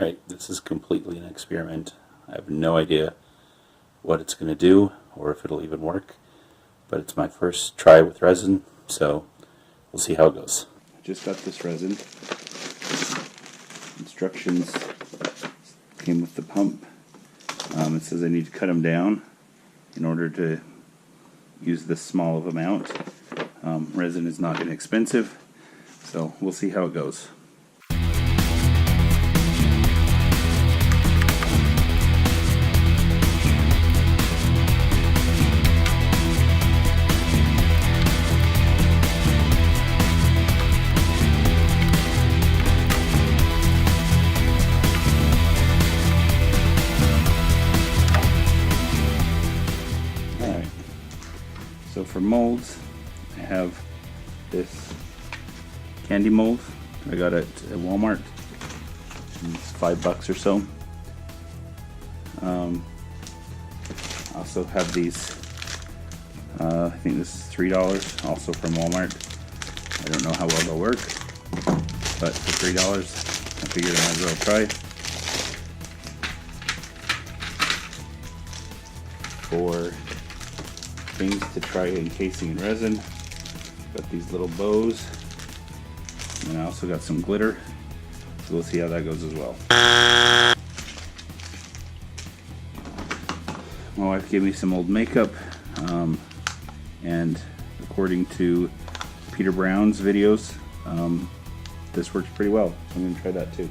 Alright, this is completely an experiment. I have no idea what it's going to do or if it'll even work, but it's my first try with resin, so we'll see how it goes. I just got this resin. Instructions came with the pump. It says I need to cut them down in order to use this small of amount. Resin is not inexpensive, so we'll see how it goes. So for molds, I have this candy mold I got at Walmart. It's $5 or so. I also have these, I think this is $3, also from Walmart. I don't know how well they'll work, but for $3, I figured I might as well try. For things to try encasing in resin, got these little bows, and I also got some glitter, so we'll see how that goes as well. My wife gave me some old makeup, and according to Peter Brown's videos, this works pretty well, so I'm going to try that too.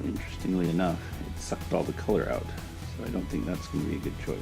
Interestingly enough, it sucked all the color out, so I don't think that's going to be a good choice.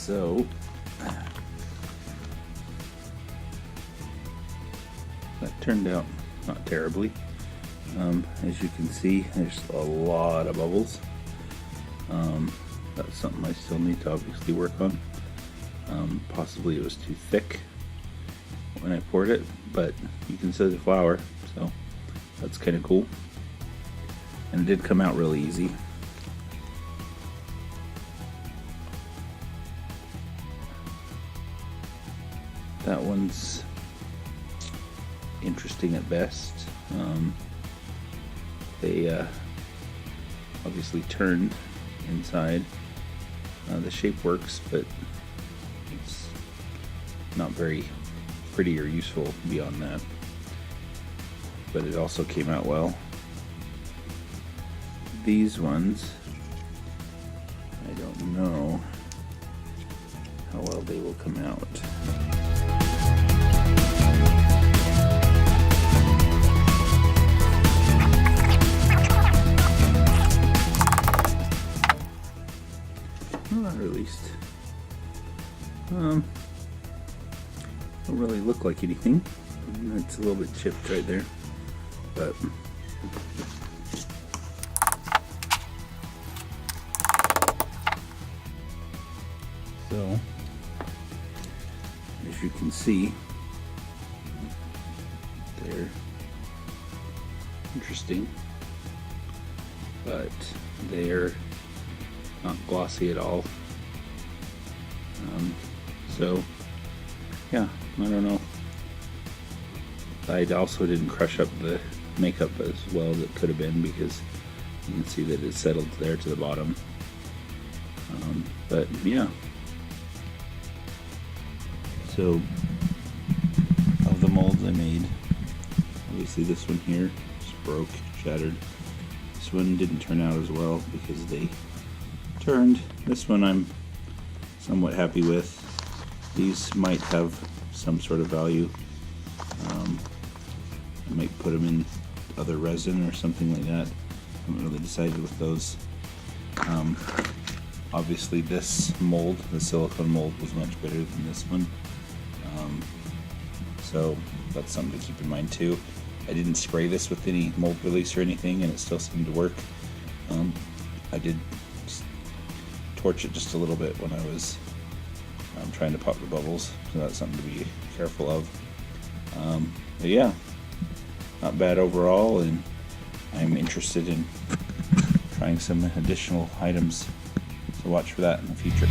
So that turned out not terribly. As you can see, there's a lot of bubbles. That's something I still need to obviously work on. Possibly it was too thick. when I poured it, but you can see the flower, so that's kind of cool. And it did come out really easy. That one's interesting at best. They obviously turned inside. The shape works, but it's not very pretty or useful beyond that. But it also came out well. These ones, I don't know how well they will come out. Well, at least don't really look like anything. It's a little bit chipped right there, but so as you can see, they're interesting, but they're not glossy at all. So yeah, I don't know. I also didn't crush up the makeup as well as it could have been, because you can see that it settled there to the bottom. But yeah. So of the molds I made, obviously this one here just broke, shattered. This one didn't turn out as well because they turned. This one I'm somewhat happy with. These might have some sort of value. I might put them in other resin or something like that. I haven't really decided with those. Obviously this mold, the silicone mold, was much better than this one. So that's something to keep in mind too. I didn't spray this with any mold release or anything, and it still seemed to work. I did torch it just a little bit when I was trying to pop the bubbles, so that's something to be careful of. But yeah, not bad overall, and I'm interested in trying some additional items, so watch for that in the future.